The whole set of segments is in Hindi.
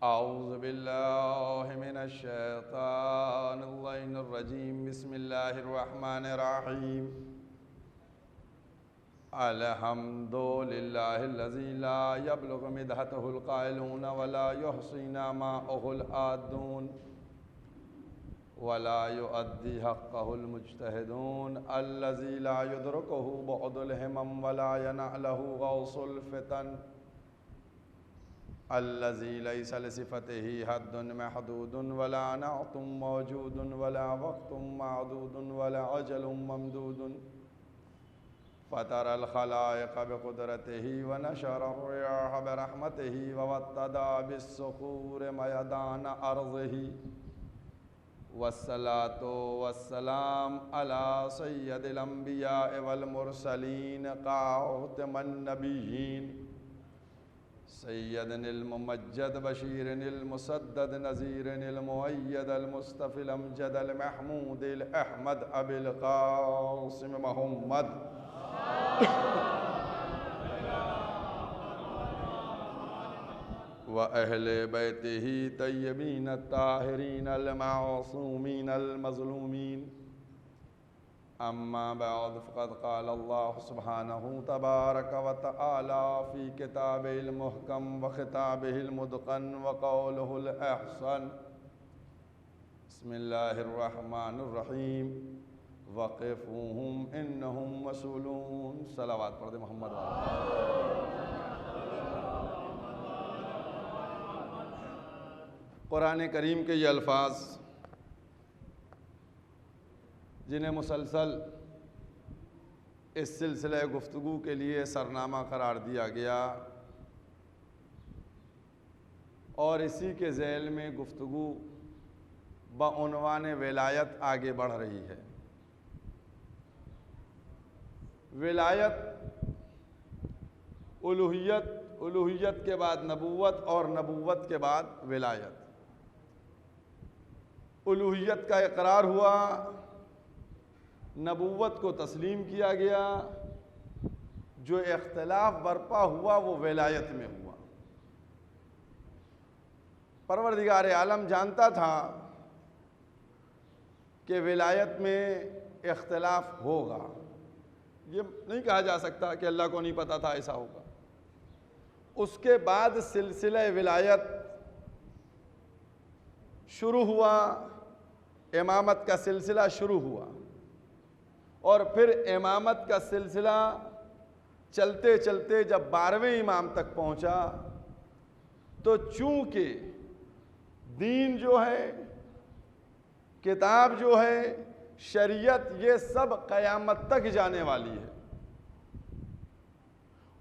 औज़ु बिल्लाहि मिनश शैतानिर रजीम बिस्मिल्लाहिर रहमानिर रहीम अल्हम्दुलिल्लाहिल्लज़ी ला यब्लुगु मिदहतहुल क़ाइलून वला युहसीना माअहुल आदून वला युअद्दी हक़्क़हुल मुज्तहिदून अल्लज़ी ला युदरिकुहु बुअदुल हिमम वला यनअलहु गौसुल फ़ितन अल्लज़ी लैसा लिसिफ़तिही हद्दुन महदूदुन वला नअतुम मौजूदुन वला वक़्तुम मअदूदुन वला अजलुम ममदूदुन फ़तरल ख़लाइक़ बिक़ुदरतिही व नशरर रियाह बिरहमतिही व वत्तदा बिस्सुखूर मयदान अर्ज़िही वस्सलातु वस्सलाम अला सय्यदिल अंबिया वल मुरसलीन क़ातिमन नबिय्यीन सय्यदनिल मुमज्जद बशीरनिल मुसद्दद नज़ीरनिल मुअय्यदल मुस्तफ़िल अमजदल महमूदिल अहमद अबिल क़ासिम मुहम्मद व अहले बैतिही तय्यबीन ताहिरीन अल मासूमीन अल मज़लूमीन अम्मा बअद फ़क़द क़ाल अल्लाह सुब्हानहु तबारक व तआला फ़ी किताबिहिल मुहकम व ख़िताबिहिल मुतक़न व क़ौलुहुल अहसन बिस्मिल्लाहिर रहमानिर रहीम वक़िफ़ूहुम इन्नहुम मसऊलून। सलावत पढ़ दे मोहम्मद वाला। कुरान करीम के ये अल्फाज जिन्हें मुसलसल इस सिलसिले गुफ्तगू के लिए सरनामा करार दिया गया और इसी के ज़ैल में गुफ्तगू बउन्वान विलायत आगे बढ़ रही है। विलायत उलूहियत, उलूहियत के बाद नबूवत और नबूवत के बाद विलायत। उलूहियत का इकरार हुआ, नबूवत को तस्लीम किया गया, जो इख्तिलाफ बरपा हुआ वो विलायत में हुआ। परवरदिगार आलम जानता था कि विलायत में इख्तिलाफ होगा, ये नहीं कहा जा सकता कि अल्लाह को नहीं पता था ऐसा होगा। उसके बाद सिलसिला विलायत शुरू हुआ, इमामत का सिलसिला शुरू हुआ और फिर इमामत का सिलसिला चलते चलते जब 12वें इमाम तक पहुंचा तो चूंकि दीन जो है, किताब जो है, शरीयत, ये सब क़यामत तक जाने वाली है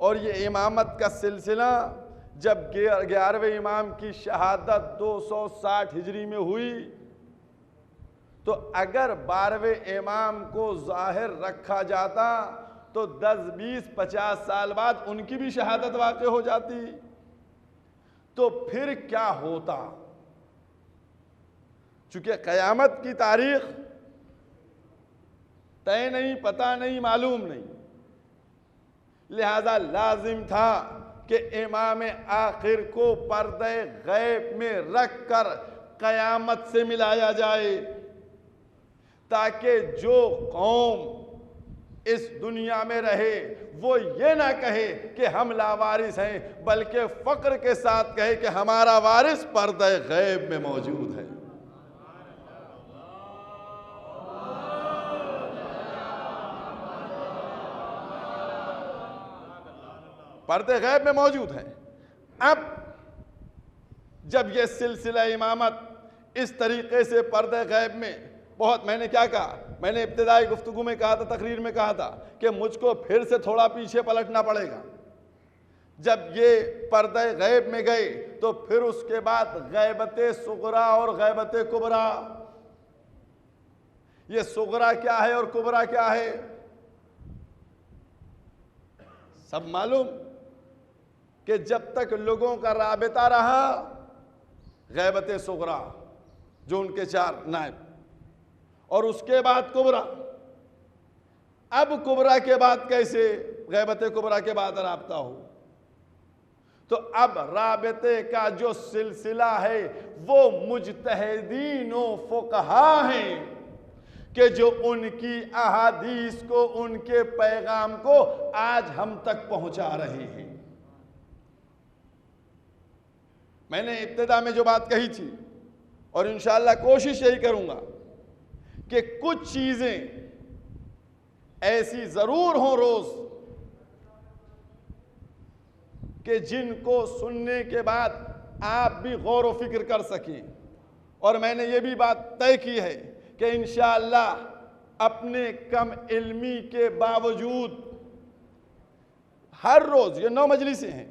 और ये इमामत का सिलसिला जब 11वें इमाम की शहादत 260 हिजरी में हुई तो अगर 12वें इमाम को ज़ाहिर रखा जाता तो 10, 20, 50 साल बाद उनकी भी शहादत वाक़ई हो जाती, तो फिर क्या होता। चूंकि क़यामत की तारीख तय नहीं, पता नहीं, मालूम नहीं, लिहाजा लाजिम था कि इमाम आखिर को पर्दे गैब में रख कर क़यामत से मिलाया जाए, ताकि जो कौम इस दुनिया में रहे वो ये ना कहे कि हम लावारिस हैं, बल्कि फ़क्र के साथ कहे कि हमारा वारिस पर्दे गैब में मौजूद है। पर्दे गैब में मौजूद है। अब जब यह सिलसिला इमामत इस तरीके से पर्दे गैब में, बहुत, मैंने क्या कहा, मैंने इब्तिदाई गुफ्तगू में कहा था, तकरीर में कहा था कि मुझको फिर से थोड़ा पीछे पलटना पड़ेगा। जब ये पर्दे गैब में गए तो फिर उसके बाद गैबते सुगरा और गैबते कुबरा। ये सुगरा क्या है और कुबरा क्या है सब मालूम कि जब तक लोगों का राबिता रहा गैबते सुगरा जो उनके 4 नायब, और उसके बाद कुबरा। अब कुबरा के बाद कैसे गैबत कुबरा के बाद राब्ता हो, तो अब राबते का जो सिलसिला है वो मुजतहिदीन व फुक़हा हैं कि जो उनकी अहादीस को, उनके पैगाम को आज हम तक पहुंचा रहे हैं। मैंने इब्तिदा में जो बात कही थी और इंशाअल्लाह कोशिश यही करूंगा कि कुछ चीजें ऐसी जरूर हों रोज कि जिनको सुनने के बाद आप भी गौर व फिक्र कर सकें। और मैंने ये भी बात तय की है कि इंशाअल्लाह अपने कम इल्मी के बावजूद हर रोज, ये 9 मजलिसें हैं,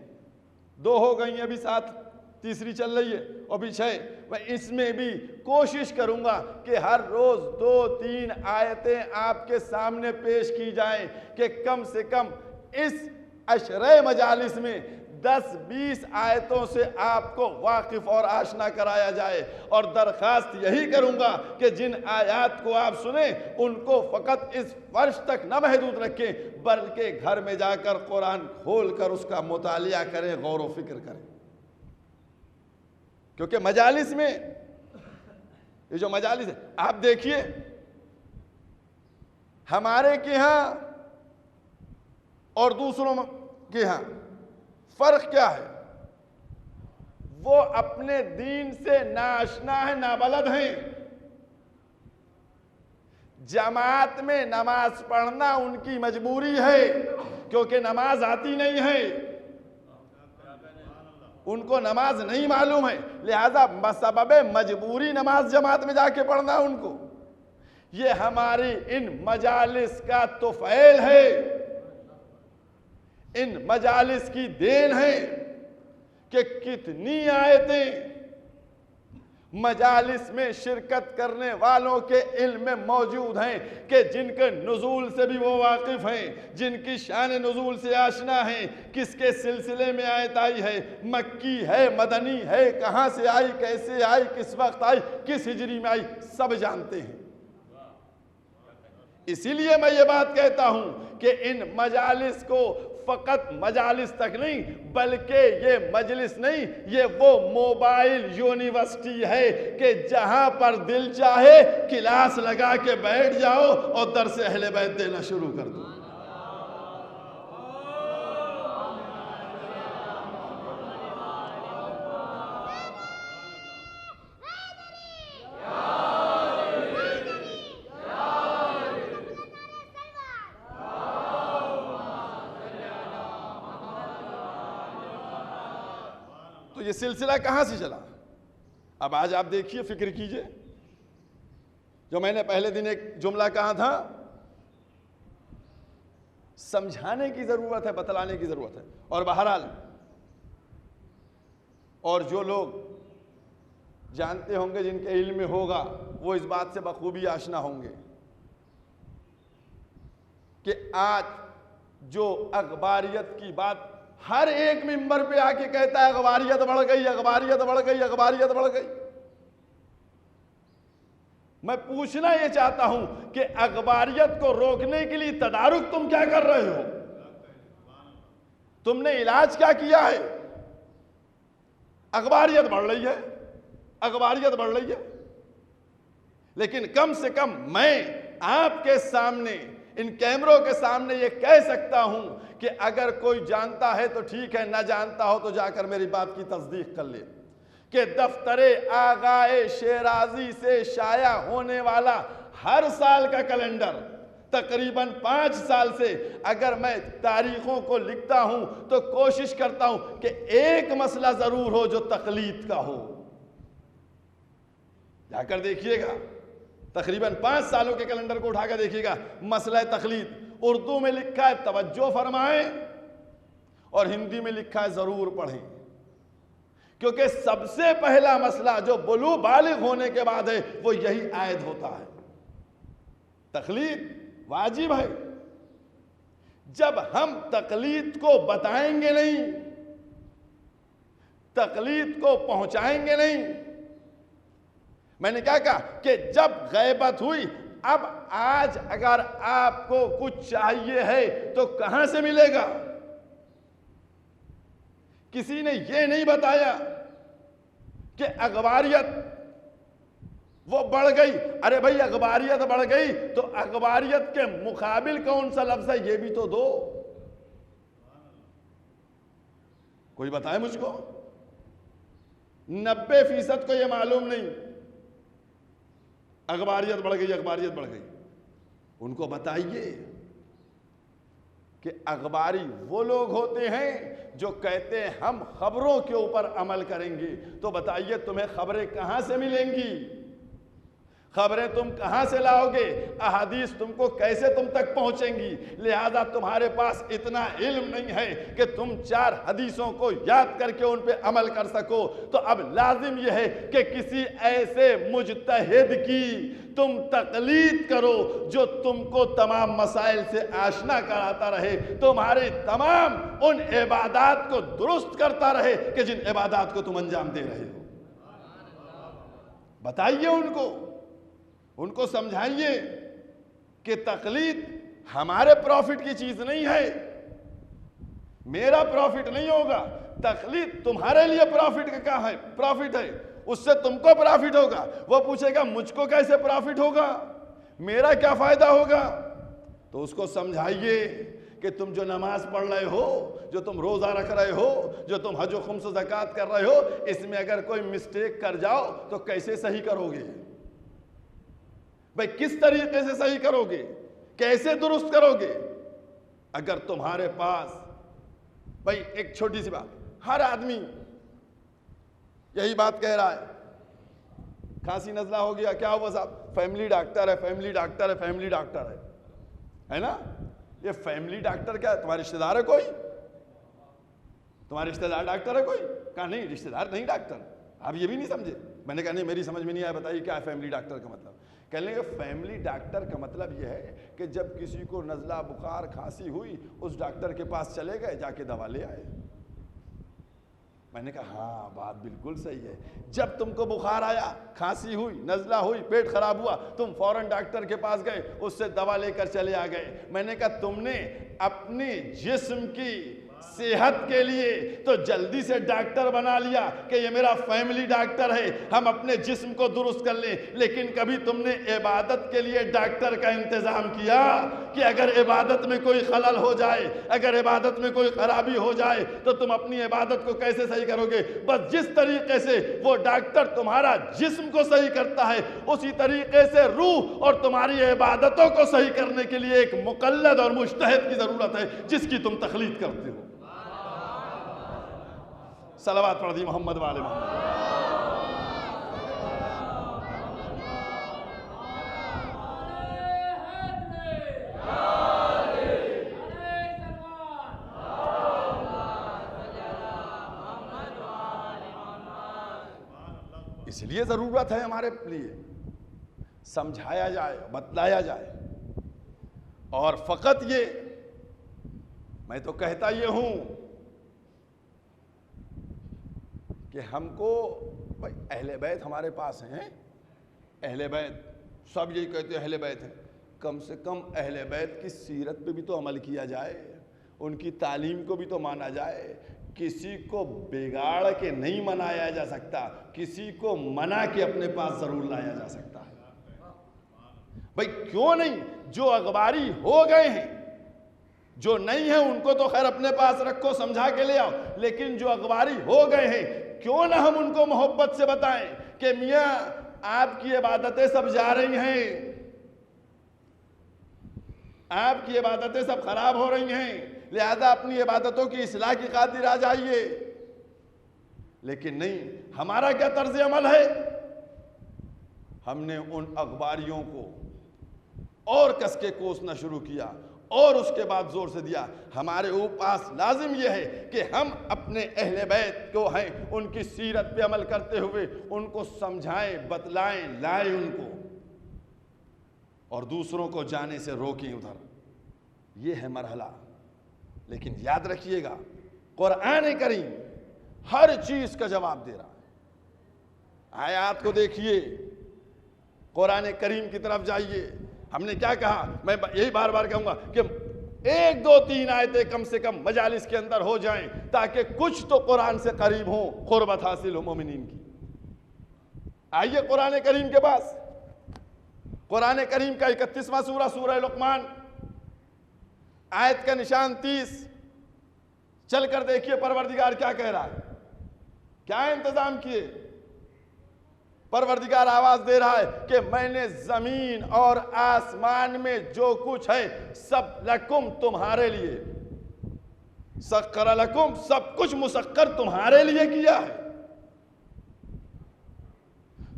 2 हो गई, अभी 7 तीसरी चल रही है और भी 6, मैं इसमें भी कोशिश करूंगा कि हर रोज 2-3 आयतें आपके सामने पेश की जाएं कि कम से कम इस अशरे मजालिस में 10-20 आयतों से आपको वाकिफ और आशना कराया जाए। और दरखास्त यही करूंगा कि जिन आयात को आप सुने उनको फ़कत इस फर्श तक न महदूद रखें, बल्कि घर में जाकर कुरान खोल कर उसका मुतालिया करें, गौर व फिक्र करें। क्योंकि मजालिस में, ये जो मजालिस है, आप देखिए हमारे के यहाँ और दूसरों के यहाँ फर्क क्या है? वो अपने दीन से नाआशना है, नाबलद हैं। जमात में नमाज पढ़ना उनकी मजबूरी है क्योंकि नमाज आती नहीं है, उनको नमाज नहीं मालूम है, लिहाजा मसबबे मजबूरी नमाज जमात में जाके पढ़ना उनको। ये हमारी इन मजालिस का तुफैल है, इन मजालिस की देन है कि कितनी आयतें मजालिस में शिरकत करने वालों के इल्म में मौजूद हैं कि जिनके नुज़ूल से भी वो वाकिफ हैं, जिनकी शान नुज़ूल से आशना हैं, किसके सिलसिले में आयत आई है, मक्की है, मदनी है, कहाँ से आई, कैसे आई, किस वक्त आई, किस हिजरी में आई, सब जानते हैं। इसीलिए मैं ये बात कहता हूं कि इन मजालिस को फ़कत मजालिस तक नहीं, बल्कि ये मजलिस नहीं, ये वो मोबाइल यूनिवर्सिटी है कि जहां पर दिल चाहे क्लास लगा के बैठ जाओ और दर्स अहले बैत देना शुरू कर दो। तो ये सिलसिला कहां से चला? अब आज आप देखिए, फिक्र कीजिए, जो मैंने पहले दिन एक जुमला कहा था, समझाने की जरूरत है, बतलाने की जरूरत है। और बहरहाल, और जो लोग जानते होंगे, जिनके इल्म में होगा, वो इस बात से बखूबी आशना होंगे कि आज जो अखबारियत की बात हर एक मिंबर पे आके कहता है, अखबारियत बढ़ गई, अखबारियत बढ़ गई, अखबारियत बढ़ गई। मैं पूछना ये चाहता हूं कि अखबारियत को रोकने के लिए तदारुक तुम क्या कर रहे हो? तुमने इलाज क्या किया है? अखबारियत बढ़ रही है, अखबारियत बढ़ रही है। लेकिन कम से कम मैं आपके सामने, इन कैमरों के सामने ये कह सकता हूं कि अगर कोई जानता है तो ठीक है, ना जानता हो तो जाकर मेरी बात की तस्दीक कर ले कि दफ्तरे आगाए शेराजी से शाया होने वाला हर साल का कैलेंडर तकरीबन 5 साल से अगर मैं तारीखों को लिखता हूं तो कोशिश करता हूं कि एक मसला जरूर हो जो तकलीद का हो। जाकर देखिएगा, तकरीबन 5 सालों के कैलेंडर को उठाकर देखिएगा, मसला तकलीद उर्दू में लिखा है तवज्जो फरमाएं और हिंदी में लिखा है जरूर पढ़ें। क्योंकि सबसे पहला मसला जो बुलू बालिग होने के बाद है वो यही आयद होता है, तकलीद वाजिब है। जब हम तकलीद को बताएंगे नहीं, तकलीद को पहुंचाएंगे नहीं, मैंने क्या कहा कि जब गैबत हुई, अब आज अगर आपको कुछ चाहिए है तो कहां से मिलेगा? किसी ने यह नहीं बताया कि अखबारियत वो बढ़ गई। अरे भाई अखबारियत बढ़ गई तो अखबारियत के मुकाबिल कौन सा लफ्ज है ये भी तो दो, कोई बताए मुझको। 90% को ये मालूम नहीं अखबारियत बढ़ गई, अखबारियत बढ़ गई। उनको बताइए कि अखबारी वो लोग होते हैं जो कहते हैं हम खबरों के ऊपर अमल करेंगे। तो बताइए तुम्हें खबरें कहां से मिलेंगी, खबरें तुम कहां से लाओगे, अहादीस तुमको कैसे तुम तक पहुंचेंगी। लिहाजा तुम्हारे पास इतना इल्म नहीं है कि तुम 4 हदीसों को याद करके उन पे अमल कर सको। तो अब लाजिम यह है कि किसी ऐसे मुजतहिद की तुम तकलीद करो जो तुमको तमाम मसाइल से आशना कराता रहे, तुम्हारी तमाम उन इबादात को दुरुस्त करता रहे कि जिन इबादात को तुम अंजाम दे रहे हो। बताइए उनको समझाइए कि तकलीद हमारे प्रॉफिट की चीज नहीं है, मेरा प्रॉफिट नहीं होगा। तकलीद तुम्हारे लिए प्रॉफिट का क्या है, प्रॉफिट है, उससे तुमको प्रॉफिट होगा। वो पूछेगा मुझको कैसे प्रॉफिट होगा, मेरा क्या फायदा होगा। तो उसको समझाइए कि तुम जो नमाज पढ़ रहे हो, जो तुम रोजा रख रहे हो, जो तुम हज व खुम्स ज़कात कर रहे हो, इसमें अगर कोई मिस्टेक कर जाओ तो कैसे सही करोगे भाई, किस तरीके से सही करोगे, कैसे दुरुस्त करोगे। अगर तुम्हारे पास भाई एक छोटी सी बात, हर आदमी यही बात कह रहा है, खांसी नजला हो गया, क्या हुआ साहब, फैमिली डॉक्टर है, फैमिली डॉक्टर है, फैमिली डॉक्टर है ना। ये फैमिली डॉक्टर क्या है, तुम्हारे रिश्तेदार है कोई, तुम्हारे रिश्तेदार डॉक्टर है कोई। कहा नहीं रिश्तेदार नहीं डॉक्टर। आप ये भी नहीं समझे। मैंने कहा नहीं मेरी समझ में नहीं आया, बताइए क्या है फैमिली डॉक्टर का मतलब। कह लेंगे फैमिली डॉक्टर का मतलब यह है कि जब किसी को नज़ला बुखार खांसी हुई उस डॉक्टर के पास चले गए, जाके दवा ले आए। मैंने कहा हाँ बात बिल्कुल सही है। जब तुमको बुखार आया, खांसी हुई, नज़ला हुई, पेट खराब हुआ, तुम फौरन डॉक्टर के पास गए, उससे दवा लेकर चले आ गए। मैंने कहा तुमने अपने जिस्म की सेहत के लिए तो जल्दी से डॉक्टर बना लिया कि ये मेरा फैमिली डॉक्टर है, हम अपने जिस्म को दुरुस्त कर लें। लेकिन कभी तुमने इबादत के लिए डॉक्टर का इंतजाम किया कि अगर इबादत में कोई खलल हो जाए, अगर इबादत में कोई खराबी हो जाए तो तुम अपनी इबादत को कैसे सही करोगे। बस जिस तरीके से वो डॉक्टर तुम्हारा जिस्म को सही करता है, उसी तरीके से रूह और तुम्हारी इबादतों को सही करने के लिए एक मुकल्लद और मुज्तहिद की जरूरत है, जिसकी तुम तखलीद करते हो। सलावत पढ़ दी मोहम्मद वाले मोहम्मद। इसलिए जरूरत है हमारे लिए समझाया जाए, बतलाया जाए। और फकत ये मैं तो कहता ये हूं कि हमको भाई अहले बैत हमारे पास हैं, अहले बैत सब यही कहते हैं अहले बैत हैं, कम से कम अहले बैत की सीरत पे भी तो अमल किया जाए, उनकी तालीम को भी तो माना जाए। किसी को बिगाड़ के नहीं मनाया जा सकता, किसी को मना के अपने पास जरूर लाया जा सकता है। भाई क्यों नहीं, जो अखबारी हो गए हैं, जो नहीं है उनको तो खैर अपने पास रखो, समझा के ले आओ, लेकिन जो अखबारी हो गए हैं क्यों ना हम उनको मोहब्बत से बताएं कि मियाँ आपकी इबादतें सब जा रही हैं, आपकी इबादतें सब खराब हो रही हैं, लिहाजा अपनी इबादतों की इस्लाह की खातिर आ जाइए। लेकिन नहीं, हमारा क्या तर्ज अमल है, हमने उन अखबारियों को और कस के कोसना शुरू किया और उसके बाद जोर से दिया। हमारे पास लाजिम यह है कि हम अपने अहले बैत को हैं उनकी सीरत पे अमल करते हुए उनको समझाएं, बतलाएं, लाएं उनको, और दूसरों को जाने से रोकें उधर। यह है मरहला। लेकिन याद रखिएगा कुरान करीम हर चीज का जवाब दे रहा है। आयात को देखिए, कुरान करीम की तरफ जाइए। हमने क्या कहा, मैं यही बार बार कहूंगा कि एक दो तीन आयतें कम से कम मजालिस के अंदर हो जाएं ताकि कुछ तो कुरान से करीब हो, कुर्बत हासिल हो मोमिनीन की। आइए कुरान करीम के पास। कुरान करीम का 31वां सूरा, सूरह लुक़मान, आयत का निशान 30। चलकर देखिए परवरदिगार क्या कह रहा है, क्या इंतजाम किए। परवरदिगार आवाज दे रहा है कि मैंने जमीन और आसमान में जो कुछ है सब लकुम, तुम्हारे लिए, सख्खर लकुम, सब कुछ मुसक्कर तुम्हारे लिए किया है।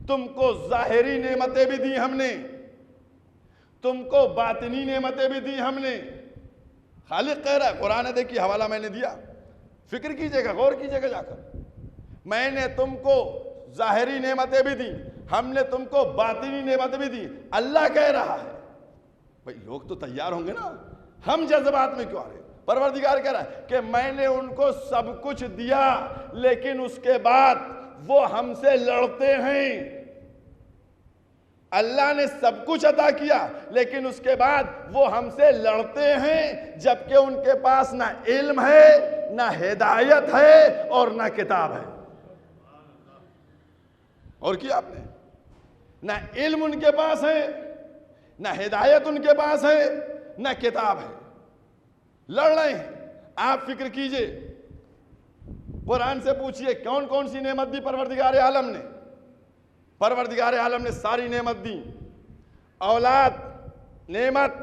तुमको जाहिरी नेमतें भी दी हमने, तुमको बातिनी नेमतें भी दी हमने। खालिक कह रहा है, कुरान है, देखिए हवाला मैंने दिया, फिक्र कीजिएगा, गौर कीजिएगा जाकर। मैंने तुमको जाहिरी नेमतें भी दी, हमने तुमको बातिनी नेमतें भी दी। अल्लाह कह रहा है। भाई लोग तो तैयार होंगे ना, हम जज्बात में क्यों आ रहे। परवरदिगार कह रहा है कि मैंने उनको सब कुछ दिया, लेकिन उसके बाद वो हमसे लड़ते हैं। अल्लाह ने सब कुछ अता किया, लेकिन उसके बाद वो हमसे लड़ते हैं, जबकि उनके पास ना इल्म है, ना हिदायत है और ना किताब है। और किया आपने, ना इल्म उनके पास है, ना हिदायत उनके पास है, ना किताब है, लड़ रहे हैं। आप फिक्र कीजिए, कुरान से पूछिए कौन कौन सी नेमत दी परवरदिगार आलम ने। परवरदिगार आलम ने सारी नेमत दी। औलाद नेमत,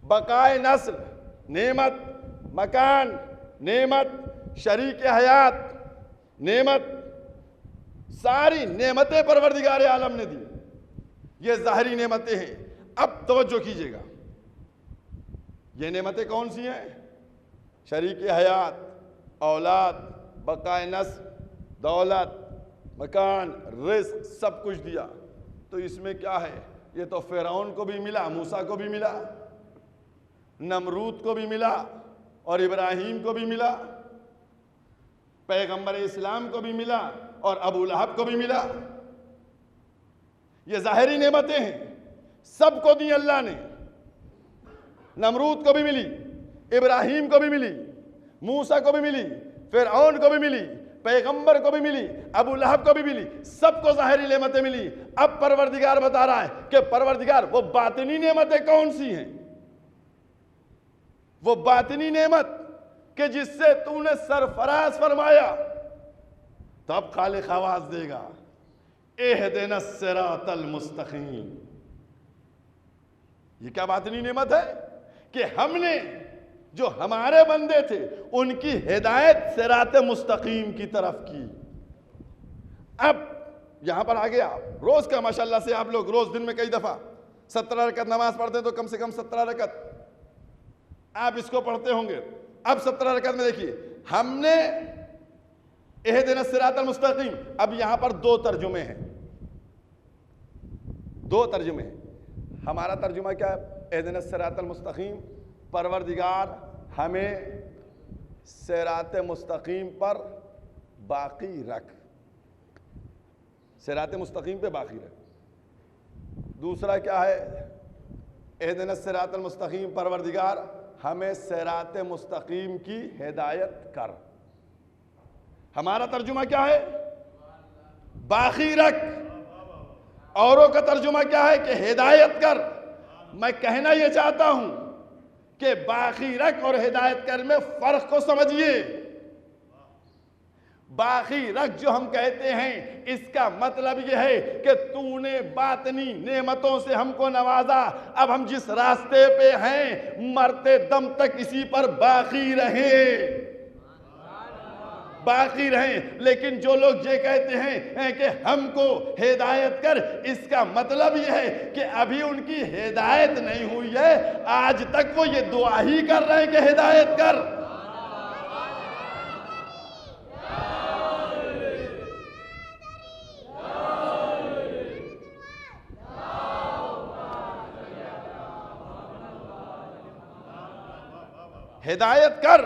बकाए नस्ल नेमत, मकान नेमत, शरीक हयात नेमत, सारी नेमतें परवरदिगार आलम ने दी। ये ज़ाहिरी नेमतें हैं। अब तवज्जो कीजिएगा, ये नेमतें कौन सी हैं? शरीक हयात, औलाद, बकाए नस्ल, दौलत, मकान, रिज़्क़, सब कुछ दिया। तो इसमें क्या है? ये तो फ़िरौन को भी मिला, मूसा को भी मिला, नमरूद को भी मिला और इब्राहीम को भी मिला, पैगंबर इस्लाम को भी मिला और अबू लहब को भी मिला। ये ज़ाहिरी नेमतें हैं, सबको दी अल्लाह ने। नमरूद को भी मिली, इब्राहीम को भी मिली, मूसा को भी मिली, फ़िरऔन को भी मिली, पैगंबर को भी मिली, अबू लहब को भी मिली, सबको ज़ाहिरी नेमतें मिली। अब परवरदिगार बता रहा है कि परवरदिगार वो बातिनी नेमतें कौन सी हैं? वो बातिनी नेमत कि जिससे तूने सरफराज फरमाया। तब खालिक आवाज देगा, इहदिनस सिरातल मुस्तकीम। ये क्या बातिनी नेमत है कि हमने जो हमारे बंदे थे उनकी हिदायत सिराते मुस्तकीम की तरफ की। अब यहां पर आ गया, रोज का माशाल्लाह से आप लोग रोज दिन में कई दफा 17 रकत नमाज पढ़ते हैं, तो कम से कम 17 रकत आप इसको पढ़ते होंगे। अब 17 रकत में देखिए, हमने इहदिनस सिरातल मुस्तकीम, अब यहां पर दो तर्जुमे हैं, दो तर्जुमे हैं। हमारा तर्जुमा क्या है? इहदिनस सिरातल मुस्तकीम, परवरदिगार हमें सिरात मुस्तकीम पर बाकी रख, सिरात मुस्तकीम पे बाकी रख। दूसरा क्या है? इहदिनस सिरातल मुस्तकीम, परवरदिगार हमें सिरात मुस्तकीम की हिदायत कर। हमारा तर्जुमा क्या है? बाकी रख। औरों का तर्जुमा क्या है कि हिदायत कर। मैं कहना यह चाहता हूं कि बाकी रख और हिदायत कर में फर्क को समझिए। बाकी रख जो हम कहते हैं, इसका मतलब यह है कि तूने बातनी नेमतों से हमको नवाजा, अब हम जिस रास्ते पे हैं मरते दम तक इसी पर बाकी रहें, बाकी रहें। लेकिन जो लोग ये कहते हैं कि हमको हिदायत कर, इसका मतलब यह है कि अभी उनकी हिदायत नहीं हुई है, आज तक वो ये दुआ ही कर रहे हैं कि हिदायत कर। हिदायत कर,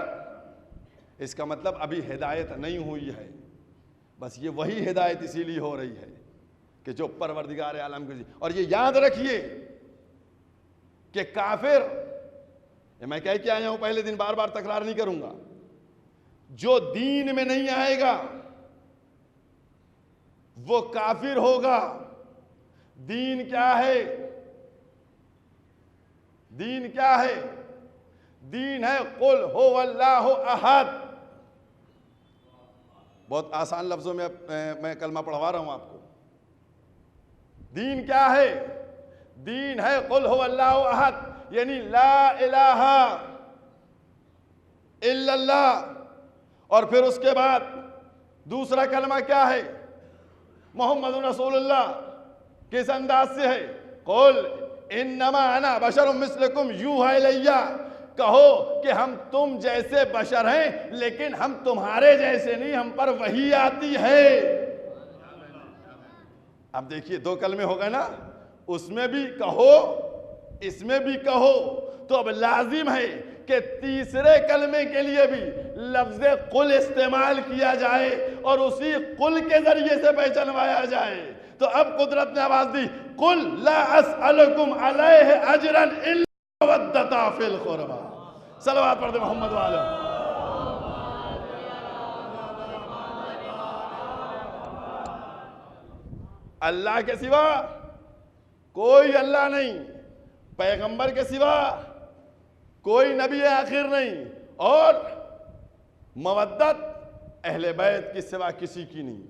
इसका मतलब अभी हिदायत नहीं हुई है। बस ये वही हिदायत इसीलिए हो रही है कि जो परवरदिगार आलम की। और ये याद रखिए कि काफिर ये मैं कह के आया हूं पहले दिन, बार बार तकरार नहीं करूंगा। जो दीन में नहीं आएगा वो काफिर होगा। दीन क्या है? दीन क्या है? दीन है कुल हो अल्लाहु अहद। बहुत आसान लफ्जों में मैं कलमा पढ़वा रहा हूं आपको। दीन क्या है? दीन है कुल हो अल्लाहु अहद, यानी ला इलाहा इल्लल्लाह। और फिर उसके बाद दूसरा कलमा क्या है? मोहम्मद रसूलुल्लाह। किस अंदाज से है? कुल इन्नमा अना बशरुम मिस्लुकुम यूहा इलैया। कहो कि हम तुम जैसे बशर हैं, लेकिन हम तुम्हारे जैसे नहीं, हम पर वही आती है। अब देखिए, दो कलमे हो गए ना, उसमें भी कहो इसमें भी कहो। तो अब लाजिम है कि तीसरे कलमे के लिए भी लफ्ज़ कुल इस्तेमाल किया जाए और उसी कुल के जरिए से पहचानवाया जाए। तो अब कुदरत ने आवाज दी, कुल ला अस्अलुकुम अलैहि अजरन इल्ला मवद्दता फिल कुर्बा। सलवात पढ़ दे मोहम्मद वाले। अल्लाह के सिवा कोई अल्लाह नहीं, पैगंबर के सिवा कोई नबी आखिर नहीं, और मवद्दत अहले बैत के सिवा किसी की नहीं,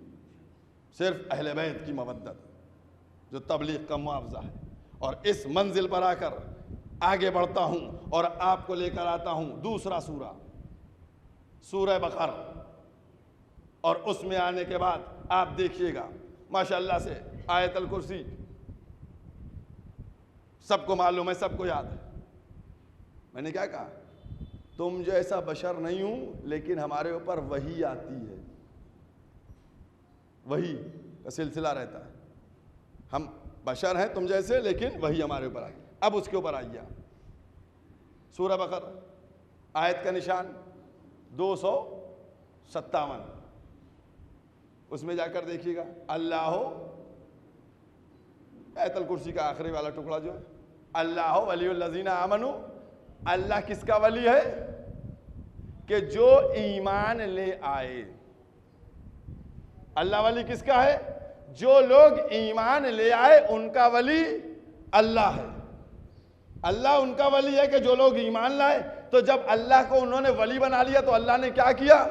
सिर्फ अहले बैत की मवद्दत जो तबलीग का मुआवजा है। और इस मंजिल पर आकर आगे बढ़ता हूं और आपको लेकर आता हूं दूसरा सूरा, सूरह बकर। और उसमें आने के बाद आप देखिएगा माशाअल्लाह से आयतल कुर्सी सबको मालूम है, सबको याद है। मैंने क्या कहा? तुम जैसा बशर नहीं हूं, लेकिन हमारे ऊपर वही आती है, वही का सिलसिला रहता है। हम बशर हैं तुम जैसे, लेकिन वही हमारे ऊपर आती है। अब उसके ऊपर आइए, सूरह बकर आयत का निशान 257, उसमें जाकर देखिएगा। अल्लाह आयतल कुर्सी का आखिरी वाला टुकड़ा जो है, अल्लाह वलियुल्लज़ीना आमनू। अल्लाह किसका वली है? कि जो ईमान ले आए। अल्लाह वली किसका है? जो लोग ईमान ले आए उनका वली अल्लाह है। अल्लाह उनका वली है कि जो लोग ईमान लाए। तो जब अल्लाह को उन्होंने वली बना लिया तो अल्लाह ने क्या किया?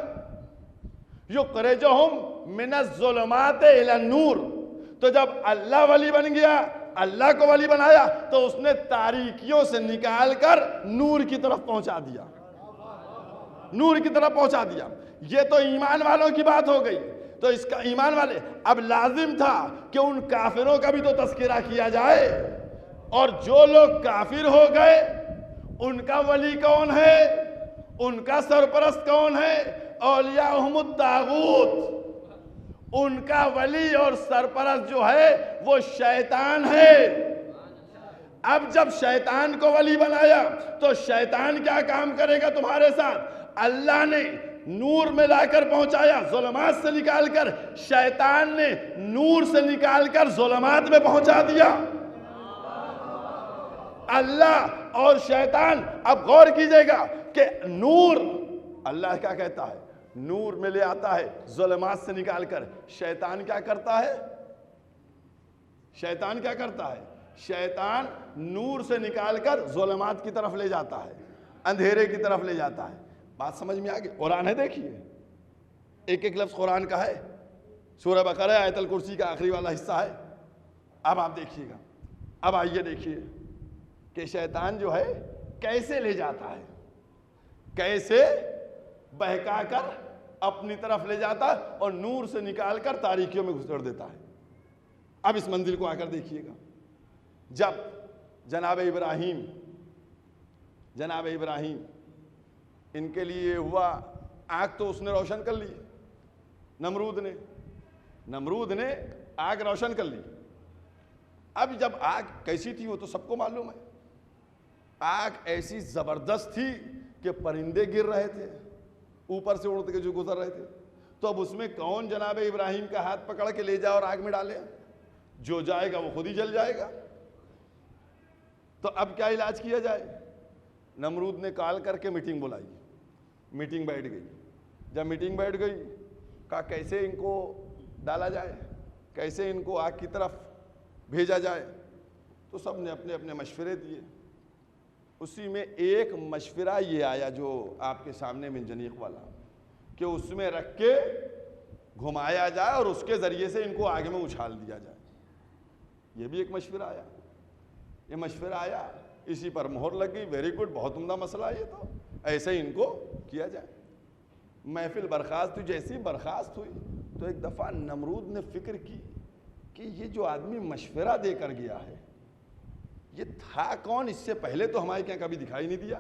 युखरिजुहुम मिनज़्ज़ुलुमाति इलन नूर। तो जब अल्लाह वली बन गया, अल्लाह को वली बनाया, तो उसने तारीकियों से निकाल कर नूर की तरफ पहुंचा दिया, नूर की तरफ पहुंचा दिया। ये तो ईमान वालों की बात हो गई। तो इसका ईमान वाले, अब लाजिम था कि उन काफिरों का भी तो तस्करा किया जाए। और जो लोग काफिर हो गए उनका वली कौन है? उनका सरपरस्त कौन है? औलियाहुमुत तागूत। उनका वली और सरपरस्त जो है वो शैतान है। अब जब शैतान को वली बनाया तो शैतान क्या काम करेगा तुम्हारे साथ? अल्लाह ने नूर में लाकर पहुंचाया, ज़ुल्मात से निकालकर। शैतान ने नूर से निकालकर ज़ुल्मात में पहुंचा दिया। अल्लाह और शैतान, अब गौर कीजिएगा कि नूर, अल्लाह क्या कहता है? नूर में ले आता है ज़ुल्मात से निकालकर। शैतान क्या करता है? शैतान क्या करता है? शैतान नूर से निकालकर ज़ुल्मात की तरफ ले जाता है, अंधेरे की तरफ ले जाता है। बात समझ में आ गई? कुरान है, देखिए एक एक लफ्ज़ कुरान का है। सूरह बकरा आयतल कुर्सी का आखिरी वाला हिस्सा है। अब आप देखिएगा, अब आइए देखिए कि शैतान जो है कैसे ले जाता है, कैसे बहकाकर अपनी तरफ ले जाता है और नूर से निकालकर तारीकियों में घुसेड़ देता है। अब इस मंजिल को आकर देखिएगा। जब जनाब इब्राहीम इनके लिए हुआ, आग तो उसने रोशन कर ली, नमरूद ने आग रोशन कर ली। अब जब आग कैसी थी वो तो सबको मालूम है। आग ऐसी जबरदस्त थी कि परिंदे गिर रहे थे, ऊपर से उड़ के जो गुजर रहे थे। तो अब उसमें कौन जनाब इब्राहीम का हाथ पकड़ के ले जाए और आग में डाले? जो जाएगा वो खुद ही जल जाएगा। तो अब क्या इलाज किया जाए? नमरूद ने कॉल करके मीटिंग बुलाई, मीटिंग बैठ गई। जब मीटिंग बैठ गई, कहा कैसे इनको डाला जाए, कैसे इनको आग की तरफ भेजा जाए। तो सब ने अपने अपने मशवरे दिए। उसी में एक मशवरा ये आया जो आपके सामने मिंजनीक वाला, कि उसमें रख के घुमाया जाए और उसके ज़रिए से इनको आग में उछाल दिया जाए। ये भी एक मशवरा आया। ये मशवरा आया, इसी पर मोहर लग गई। वेरी गुड, बहुत उम्दा मसला है ये, तो ऐसे ही इनको किया जाए। महफिल बर्खास्त हुई। जैसी बर्खास्त हुई तो एक दफ़ा नमरूद ने फिक्र की कि ये जो आदमी मशवरा देकर गया है ये था कौन, इससे पहले तो हमारे क्या कभी दिखाई नहीं दिया।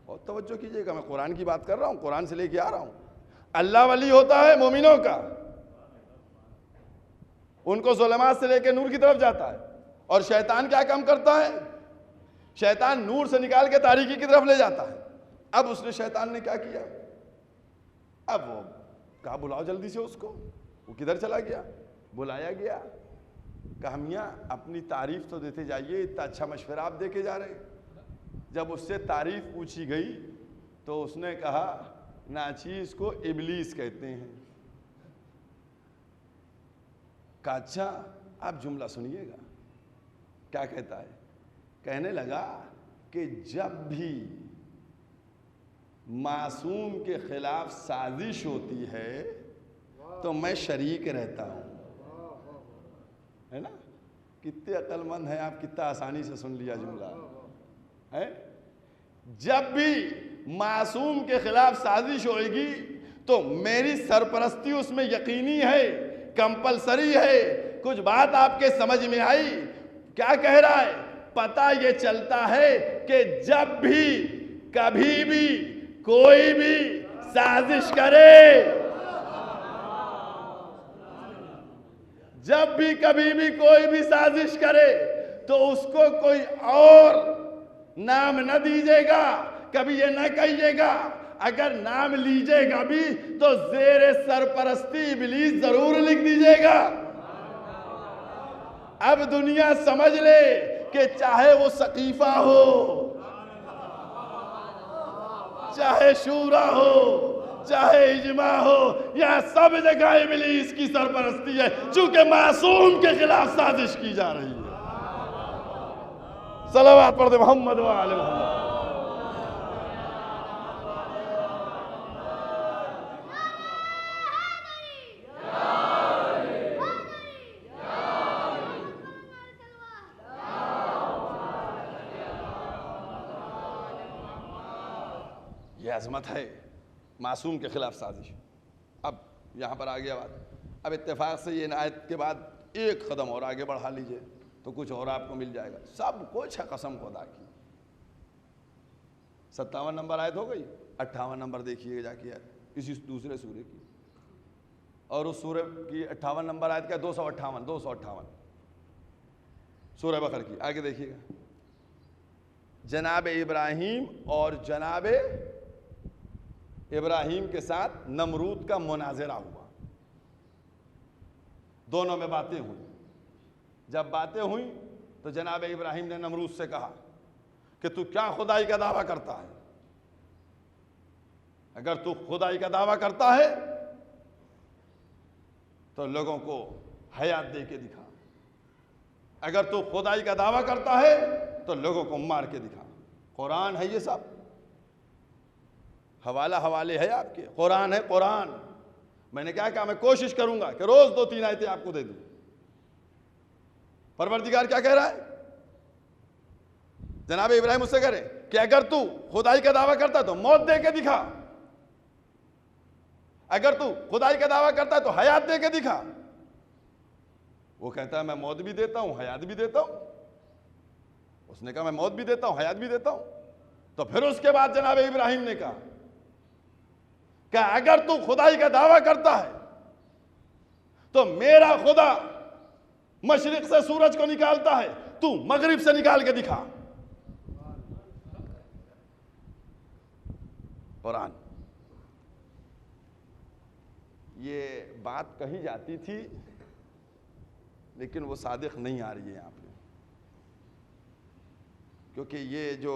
और तवज्जो कीजिएगा, मैं कुरान की बात कर रहा हूँ, कुरान से लेके आ रहा हूँ। अल्लाह वली होता है मोमिनों का, उनको ज़ुल्मात से लेकर नूर की तरफ जाता है। और शैतान क्या काम करता है, शैतान नूर से निकाल के तारीकी की तरफ ले जाता है। अब उसने, शैतान ने क्या किया, अब वो कहा बुलाओ जल्दी से उसको। वो किधर चला गया, बुलाया गया, कहा मियाँ अपनी तारीफ तो देते जाइए, इतना अच्छा मशवरा आप दे के जा रहे। जब उससे तारीफ पूछी गई तो उसने कहा नाचीज को इबलीस कहते हैं। कहा अच्छा, आप जुमला सुनिएगा क्या कहता है। कहने लगा कि जब भी मासूम के खिलाफ साजिश होती है तो मैं शरीक रहता हूं। है ना, कितने अक्लमंद हैं आप, कितना आसानी से सुन लिया जुमला है। जब भी मासूम के खिलाफ साजिश होगी तो मेरी सरपरस्ती उसमें यकीनी है, कंपलसरी है। कुछ बात आपके समझ में आई, क्या कह रहा है, पता ये चलता है कि जब भी कभी भी कोई भी साजिश करे, जब भी कभी भी कोई भी साजिश करे तो उसको कोई और नाम न दीजिएगा, कभी ये न कहिएगा। अगर नाम लीजिएगा भी तो ज़ेरे सरपरस्ती इब्लीस जरूर लिख दीजिएगा। अब दुनिया समझ ले कि चाहे वो सकीफा हो, चाहे शूरा हो, चाहे इजमा हो, यह सब जगह इब्लीस की सरपरस्ती है, चूंकि मासूम के खिलाफ साजिश की जा रही है। सलावत पढ़ दे मोहम्मद व आले मोहम्मद। यह अजमत है, मासूम के खिलाफ साजिश। अब यहाँ पर आ गया बात। अब इत्तेफाक से ये आयत के बाद एक कदम और आगे बढ़ा लीजिए तो कुछ और आपको मिल जाएगा। सब कुछ है कसम खुदा की। 57 नंबर आयत हो गई, 58 नंबर देखिए जाके इसी दूसरे सूरे की, और उस सूरे की 58 नंबर आयत क्या, 258 सूरह बकर की। आगे देखिएगा, जनाब इब्राहीम और जनाब इब्राहीम के साथ नमरूद का मुनाजरा हुआ। दोनों में बातें हुई। जब बातें हुई तो जनाब इब्राहीम ने नमरूद से कहा कि तू क्या खुदाई का दावा करता है। अगर तू खुदाई का दावा करता है तो लोगों को हयात दे के दिखा, अगर तू खुदाई का दावा करता है तो लोगों को मार के दिखा। कुरान है ये सब, हवाले है आपके, कुरान है कुरान। मैंने क्या कहा, मैं कोशिश करूंगा कि रोज 2-3 आयतें आपको दे दूं। परवरदिगार क्या कह रहा है, जनाब इब्राहिम उससे कह रहे कि अगर तू खुदाई का दावा करता तो मौत दे के दिखा, अगर तू खुदाई का दावा करता है तो हयात दे के दिखा। वो कहता है मैं मौत भी देता हूं, हयात भी देता हूं। उसने कहा मैं मौत भी देता हूं, हयात भी देता हूं। तो फिर उसके बाद जनाब इब्राहिम ने कहा कि अगर तू खुदाई का दावा करता है तो मेरा खुदा मशरिक से सूरज को निकालता है, तू मगरिब से निकाल के दिखा। कुरान। ये बात कही जाती थी लेकिन वो सादिक नहीं आ रही है यहाँ पे। क्योंकि ये जो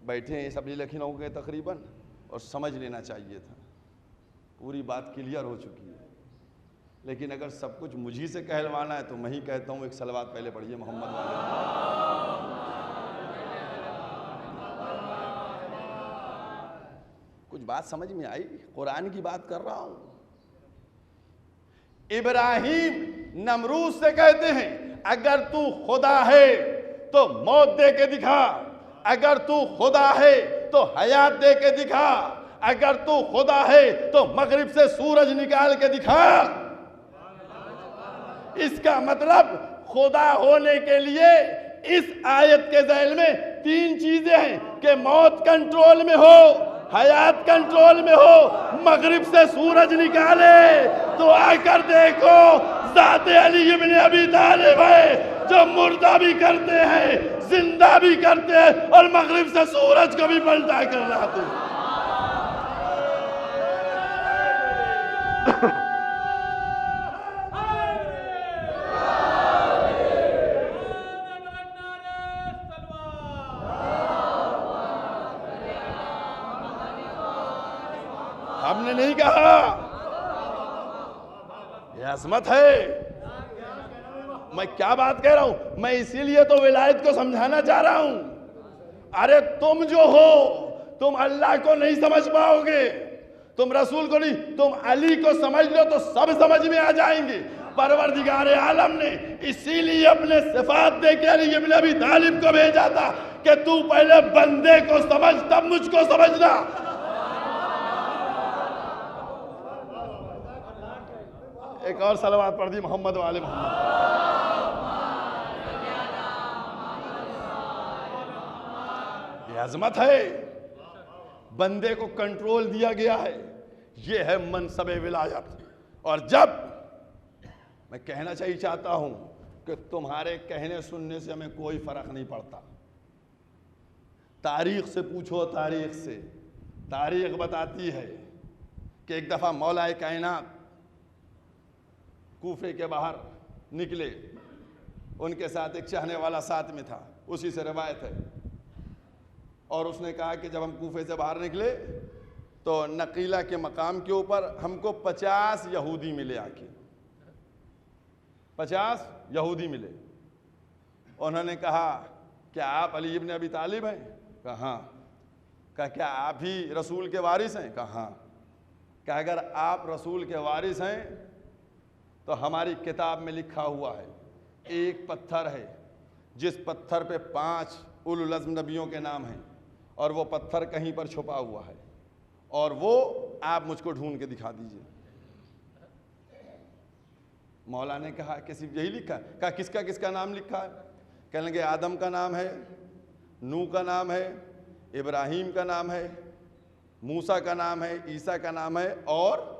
बैठे हैं सब लखनऊ के तकरीबन, और समझ लेना चाहिए था, पूरी बात क्लियर हो चुकी है। लेकिन अगर सब कुछ मुझी से कहलवाना है तो मैं ही कहता हूँ, एक सलवात पहले पढ़िए मोहम्मद वाले। कुछ बात समझ में आई? कुरान की बात कर रहा हूं। इब्राहिम नमरूद से कहते हैं, अगर तू खुदा है तो मौत दे के दिखा, अगर तू खुदा है तो हयात दे के दिखा, अगर तू खुदा है तो मगरिब से सूरज निकाल के दिखा। इसका मतलब खुदा होने के लिए इस आयत के ज़ैल में 3 चीजें हैं कि मौत कंट्रोल में हो, हयात कंट्रोल में हो, मगरिब से सूरज निकाले तो आकर देखो ज़ाते अली इब्न अबी तालिब है, जो मुर्दा भी करते हैं, जिंदा भी करते हैं, और मगरिब से सूरज को भी पलटा कर रहा तू। हमने नहीं कहा, ये अजमत है। मैं क्या बात कह रहा हूं, मैं इसीलिए तो विलायत को समझाना चाह रहा हूं। अरे तुम जो हो, तुम अल्लाह को नहीं समझ पाओगे, तुम रसूल को नहीं, तुम अली को समझ लो तो सब समझ में आ जाएंगे। परवरदिगार आलम ने इसीलिए अपने सिफात दे के अली इब्न अबी तालिब को भेजा था कि तू पहले बंदे को समझ, तब मुझको समझना। एक और सलवात पढ़ दी मोहम्मद वाले मोहम्मद। ये अजमत है, बंदे को कंट्रोल दिया गया है, ये है मनसबे विलायत। और जब मैं कहना चाहिए चाहता हूं कि तुम्हारे कहने सुनने से हमें कोई फर्क नहीं पड़ता। तारीख से पूछो, तारीख से, तारीख बताती है कि एक दफा मौलाए कायनात कूफे के बाहर निकले, उनके साथ एक चाहने वाला साथ में था, उसी से रिवायत है। और उसने कहा कि जब हम कूफे से बाहर निकले तो नकीला के मकाम के ऊपर हमको 50 यहूदी मिले, आके 50 यहूदी मिले। उन्होंने कहा क्या आप अली इब्न अबी तालिब हैं? कहा हाँ। कहा क्या आप ही रसूल के वारिस हैं? कहा हाँ। कहा अगर आप रसूल के वारिस हैं तो हमारी किताब में लिखा हुआ है, एक पत्थर है जिस पत्थर पे 5 उलुल अज़्म नबियों के नाम हैं, और वो पत्थर कहीं पर छुपा हुआ है, और वो आप मुझको ढूंढ के दिखा दीजिए। मौला ने कहा कि सिर्फ यही लिखा है? कहा किसका किसका नाम लिखा है? कहने लगे आदम का नाम है, नूह का नाम है, इब्राहीम का नाम है, मूसा का नाम है, ईसा का नाम है, और